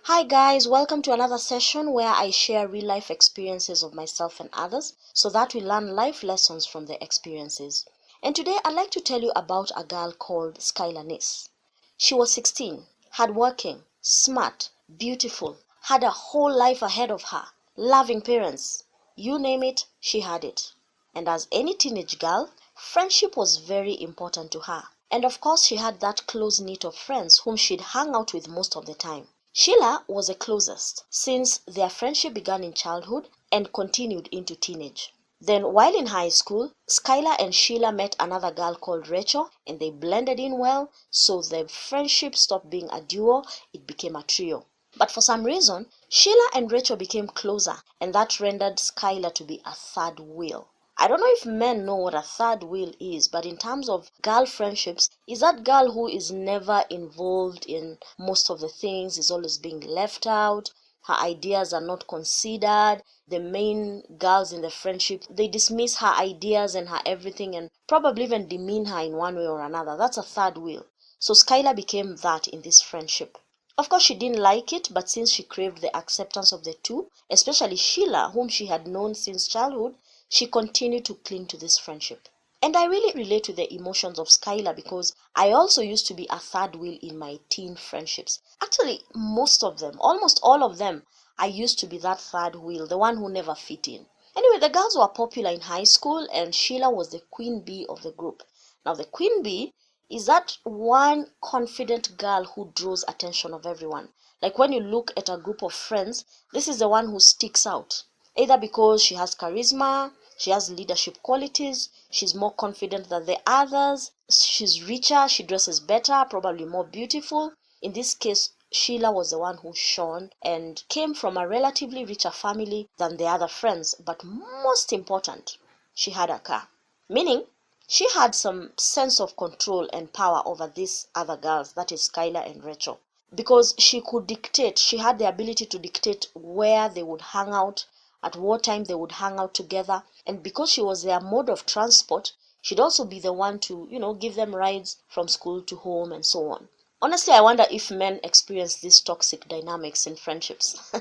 Hi guys, welcome to another session where I share real life experiences of myself and others so that we learn life lessons from their experiences. And today I'd like to tell you about a girl called Skylar Neese. She was 16, hardworking, smart, beautiful, had a whole life ahead of her, loving parents. You name it, she had it. And as any teenage girl, friendship was very important to her. And of course, she had that close knit of friends whom she'd hang out with most of the time. Sheila was the closest, since their friendship began in childhood and continued into teenage. Then, while in high school, Skylar and Sheila met another girl called Rachel, and they blended in well, so the friendship stopped being a duo, it became a trio. But for some reason, Sheila and Rachel became closer, and that rendered Skylar to be a third wheel. I don't know if men know what a third wheel is, but in terms of girl friendships, is that girl who is never involved in most of the things, is always being left out, her ideas are not considered, the main girls in the friendship, they dismiss her ideas and her everything and probably even demean her in one way or another. That's a third wheel. So Skylar became that in this friendship. Of course, she didn't like it, but since she craved the acceptance of the two, especially Sheila, whom she had known since childhood, she continued to cling to this friendship. And I really relate to the emotions of Skylar because I also used to be a third wheel in my teen friendships. Actually, most of them, almost all of them, I used to be that third wheel, the one who never fit in. Anyway, the girls were popular in high school and Sheila was the queen bee of the group. Now, the queen bee is that one confident girl who draws attention of everyone. Like when you look at a group of friends, this is the one who sticks out. Either because she has charisma, she has leadership qualities, she's more confident than the others, she's richer, she dresses better, probably more beautiful. In this case, Sheila was the one who shone and came from a relatively richer family than the other friends, but most important, she had a car. Meaning, she had some sense of control and power over these other girls, that is Skylar and Rachel. Because she could dictate, she had the ability to dictate where they would hang out, at what time they would hang out together, and because she was their mode of transport, she'd also be the one to, give them rides from school to home and so on. Honestly, I wonder if men experience these toxic dynamics in friendships.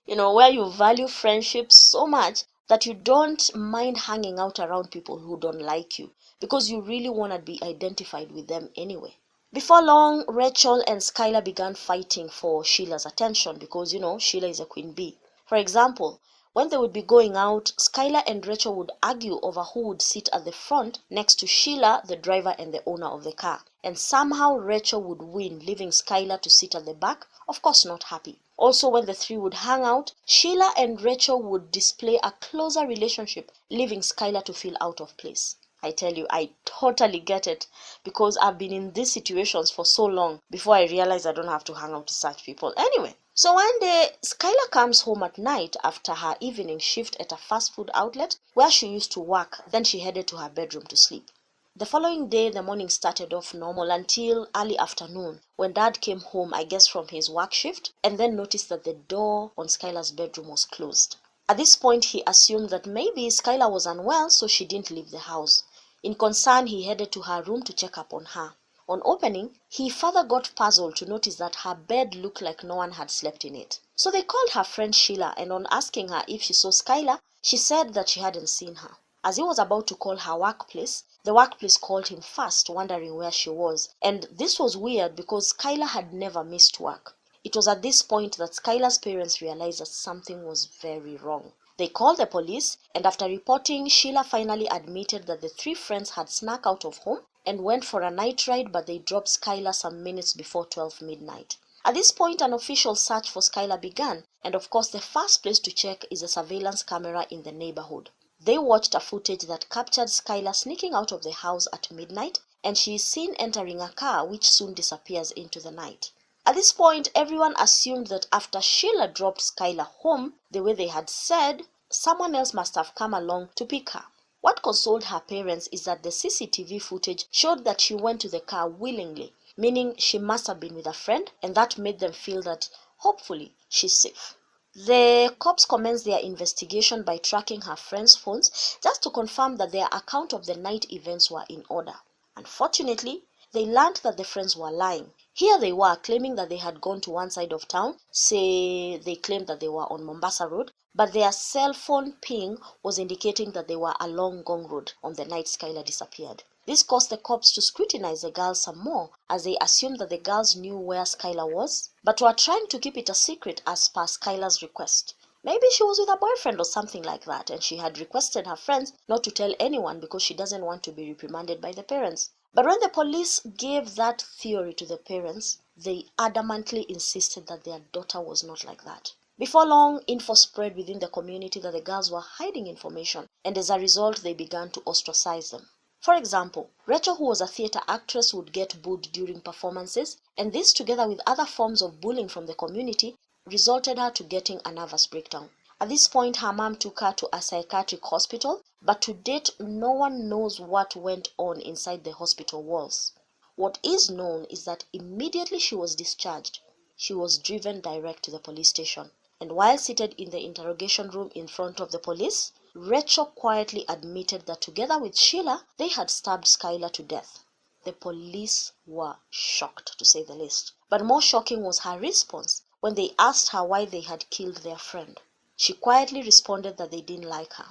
Where you value friendships so much that you don't mind hanging out around people who don't like you because you really want to be identified with them anyway. Before long, Rachel and Skylar began fighting for Sheila's attention because, Sheila is a queen bee. For example, when they would be going out, Skylar and Rachel would argue over who would sit at the front next to Sheila, the driver and the owner of the car. And somehow Rachel would win, leaving Skylar to sit at the back, of course not happy. Also, when the three would hang out, Sheila and Rachel would display a closer relationship, leaving Skylar to feel out of place. I tell you, I totally get it because I've been in these situations for so long before I realize I don't have to hang out with such people. Anyway, so one day, Skylar comes home at night after her evening shift at a fast food outlet where she used to work. Then she headed to her bedroom to sleep. The following day, the morning started off normal until early afternoon when Dad came home, I guess from his work shift, and then noticed that the door on Skylar's bedroom was closed. At this point, he assumed that maybe Skylar was unwell, so she didn't leave the house. In concern, he headed to her room to check up on her. On opening, he further got puzzled to notice that her bed looked like no one had slept in it. So they called her friend Sheila, and on asking her if she saw Skylar, she said that she hadn't seen her. As he was about to call her workplace, the workplace called him first, wondering where she was. And this was weird because Skylar had never missed work. It was at this point that Skylar's parents realized that something was very wrong. They called the police, and after reporting, Sheila finally admitted that the three friends had snuck out of home and went for a night ride, but they dropped Skylar some minutes before 12 midnight. At this point, an official search for Skylar began, and of course the first place to check is a surveillance camera in the neighborhood. They watched a footage that captured Skylar sneaking out of the house at midnight, and she is seen entering a car which soon disappears into the night. At this point, everyone assumed that after Sheila dropped Skylar home, the way they had said, someone else must have come along to pick her. What consoled her parents is that the CCTV footage showed that she went to the car willingly, meaning she must have been with a friend, and that made them feel that, hopefully, she's safe. The cops commenced their investigation by tracking her friends' phones just to confirm that their account of the night events were in order. Unfortunately, they learned that the friends were lying. Here they were claiming that they had gone to one side of town, say they claimed that they were on Mombasa Road, but their cell phone ping was indicating that they were along Gong Road on the night Skylar disappeared. This caused the cops to scrutinize the girls some more, as they assumed that the girls knew where Skylar was, but were trying to keep it a secret as per Skylar's request. Maybe she was with a boyfriend or something like that, and she had requested her friends not to tell anyone because she doesn't want to be reprimanded by the parents. But when the police gave that theory to the parents, they adamantly insisted that their daughter was not like that. Before long, info spread within the community that the girls were hiding information, and as a result, they began to ostracize them. For example, Rachel, who was a theater actress, would get booed during performances, and this, together with other forms of bullying from the community, resulted her to getting a nervous breakdown. At this point, her mom took her to a psychiatric hospital, but to date, no one knows what went on inside the hospital walls. What is known is that immediately she was discharged, she was driven direct to the police station. And while seated in the interrogation room in front of the police, Rachel quietly admitted that together with Sheila, they had stabbed Skylar to death. The police were shocked, to say the least. But more shocking was her response when they asked her why they had killed their friend. She quietly responded that they didn't like her.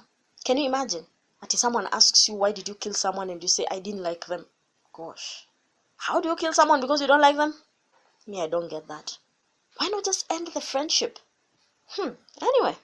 Can you imagine? That if someone asks you, why did you kill someone, and you say, I didn't like them. Gosh. How do you kill someone because you don't like them? Me, I don't get that. Why not just end the friendship? Anyway.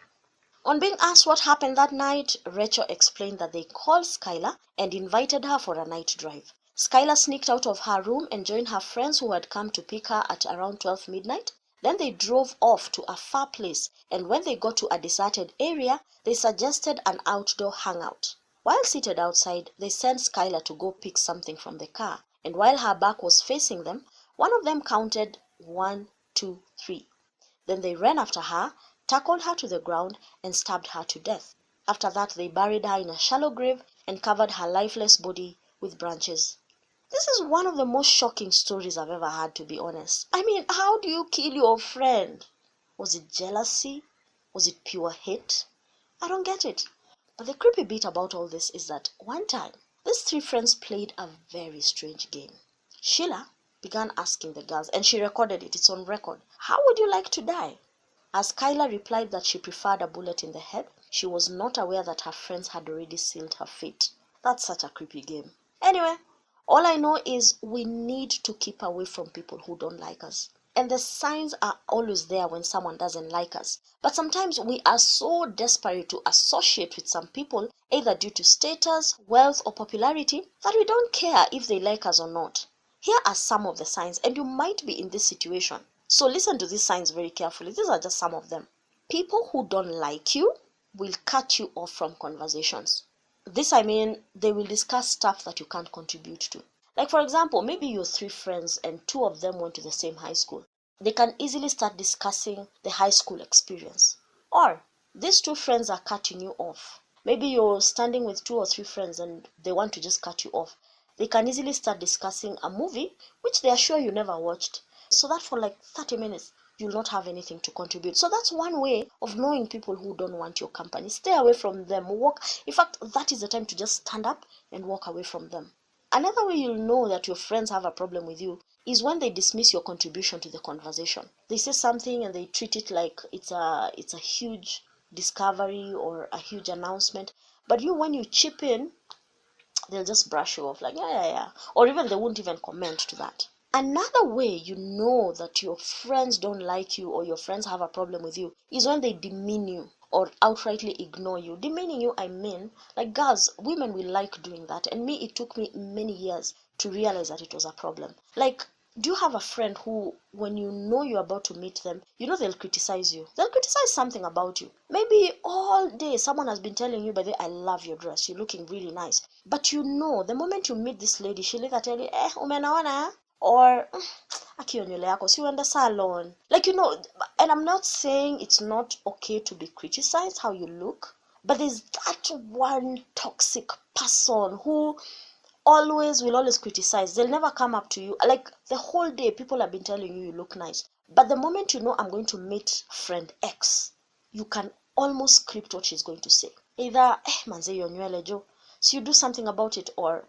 On being asked what happened that night, Rachel explained that they called Skylar and invited her for a night drive. Skylar sneaked out of her room and joined her friends who had come to pick her at around 12 midnight. Then they drove off to a far place, and when they got to a deserted area, they suggested an outdoor hangout. While seated outside, they sent Skylar to go pick something from the car, and while her back was facing them, one of them counted 1, 2, 3. Then they ran after her, tackled her to the ground, and stabbed her to death. After that, they buried her in a shallow grave and covered her lifeless body with branches. This is one of the most shocking stories I've ever had, to be honest. I mean, how do you kill your friend? Was it jealousy? Was it pure hate? I don't get it. But the creepy bit about all this is that one time, these three friends played a very strange game. Sheila began asking the girls, and she recorded it, it's on record, how would you like to die? As Skylar replied that she preferred a bullet in the head, she was not aware that her friends had already sealed her fate. That's such a creepy game. Anyway, all I know is we need to keep away from people who don't like us. And the signs are always there when someone doesn't like us. But sometimes we are so desperate to associate with some people, either due to status, wealth, or popularity, that we don't care if they like us or not. Here are some of the signs, and you might be in this situation. So listen to these signs very carefully. These are just some of them. People who don't like you will cut you off from conversations. This, I mean, they will discuss stuff that you can't contribute to. Like, for example, maybe you're three friends and two of them went to the same high school. They can easily start discussing the high school experience. Or these two friends are cutting you off. Maybe you're standing with two or three friends and they want to just cut you off. They can easily start discussing a movie which they are sure you never watched, so that for like 30 minutes you'll not have anything to contribute. So that's one way of knowing people who don't want your company. Stay away from them. Walk. In fact, that is the time to just stand up and walk away from them. Another way you'll know that your friends have a problem with you is when they dismiss your contribution to the conversation. They say something and they treat it like it's a huge discovery or a huge announcement, but you, when you chip in, they'll just brush you off like yeah, or even they won't even comment to that. Another way you know that your friends don't like you or your friends have a problem with you is when they demean you or outrightly ignore you. Demeaning you, I mean, like girls, women will like doing that, and me, it took me many years to realize that it was a problem. Like, do you have a friend who, when you know you're about to meet them, you know they'll criticize you? They'll criticize something about you. Maybe all day someone has been telling you, by the way, I love your dress, you're looking really nice. But you know, the moment you meet this lady, she'll either tell you, umenaona, or akiyo nywele yako si uende salon. Like, you know, and I'm not saying it's not okay to be criticized how you look, but there's that one toxic person who will always criticize. They'll never come up to you. Like, the whole day people have been telling you look nice, but the moment you know I'm going to meet friend X, you can almost script what she's going to say. Either manze yo nywele jo, so you do something about it, or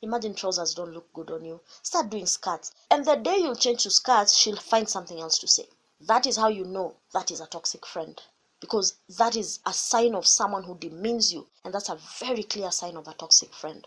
Imagine trousers don't look good on you. Start doing skirts. And the day you'll change to skirts, she'll find something else to say. That is how you know that is a toxic friend. Because that is a sign of someone who demeans you. And that's a very clear sign of a toxic friend.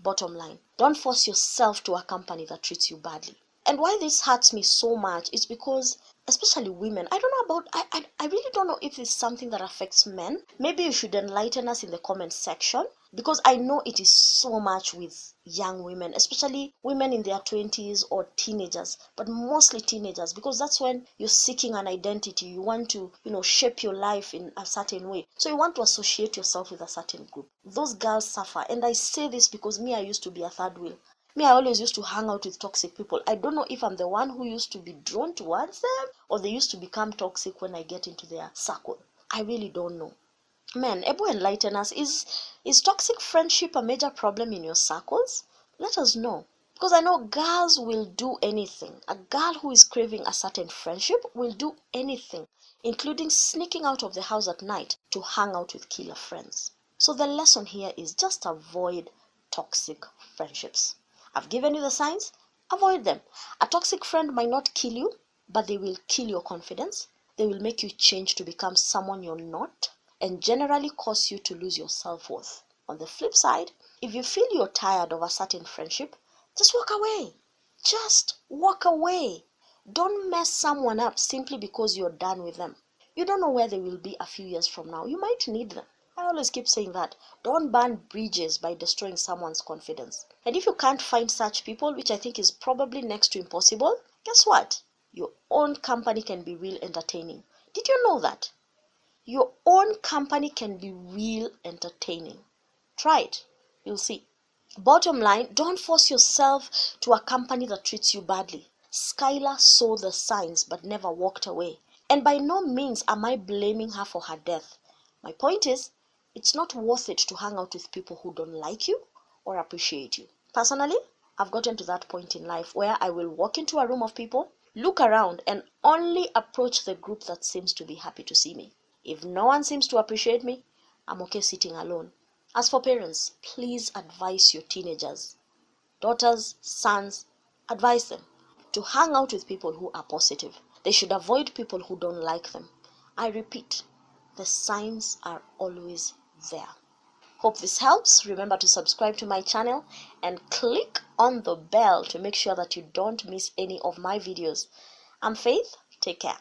Bottom line, don't force yourself to a company that treats you badly. And why this hurts me so much is because, especially women, I don't know about, I really don't know if it's something that affects men. Maybe you should enlighten us in the comment section, because I know it is so much with young women, especially women in their 20s or teenagers, but mostly teenagers, because that's when you're seeking an identity. You want to, shape your life in a certain way. So you want to associate yourself with a certain group. Those girls suffer. And I say this because me, I used to be a third wheel. Me, I always used to hang out with toxic people. I don't know if I'm the one who used to be drawn towards them, or they used to become toxic when I get into their circle. I really don't know. Men, able enlighten us. Is toxic friendship a major problem in your circles? Let us know. Because I know girls will do anything. A girl who is craving a certain friendship will do anything, including sneaking out of the house at night to hang out with killer friends. So the lesson here is just avoid toxic friendships. I've given you the signs. Avoid them. A toxic friend might not kill you, but they will kill your confidence. They will make you change to become someone you're not, and generally cause you to lose your self-worth. On the flip side, if you feel you're tired of a certain friendship, just walk away. Just walk away. Don't mess someone up simply because you're done with them. You don't know where they will be a few years from now. You might need them. I always keep saying that. Don't burn bridges by destroying someone's confidence. And if you can't find such people, which I think is probably next to impossible, guess what? Your own company can be real entertaining. Did you know that? Your own company can be real entertaining. Try it. You'll see. Bottom line, don't force yourself to a company that treats you badly. Skylar saw the signs but never walked away. And by no means am I blaming her for her death. My point is, it's not worth it to hang out with people who don't like you or appreciate you. Personally, I've gotten to that point in life where I will walk into a room of people, look around, and only approach the group that seems to be happy to see me. If no one seems to appreciate me, I'm okay sitting alone. As for parents, please advise your teenagers, daughters, sons, advise them to hang out with people who are positive. They should avoid people who don't like them. I repeat, the signs are always there. Hope this helps. Remember to subscribe to my channel and click on the bell to make sure that you don't miss any of my videos. I'm Faith. Take care.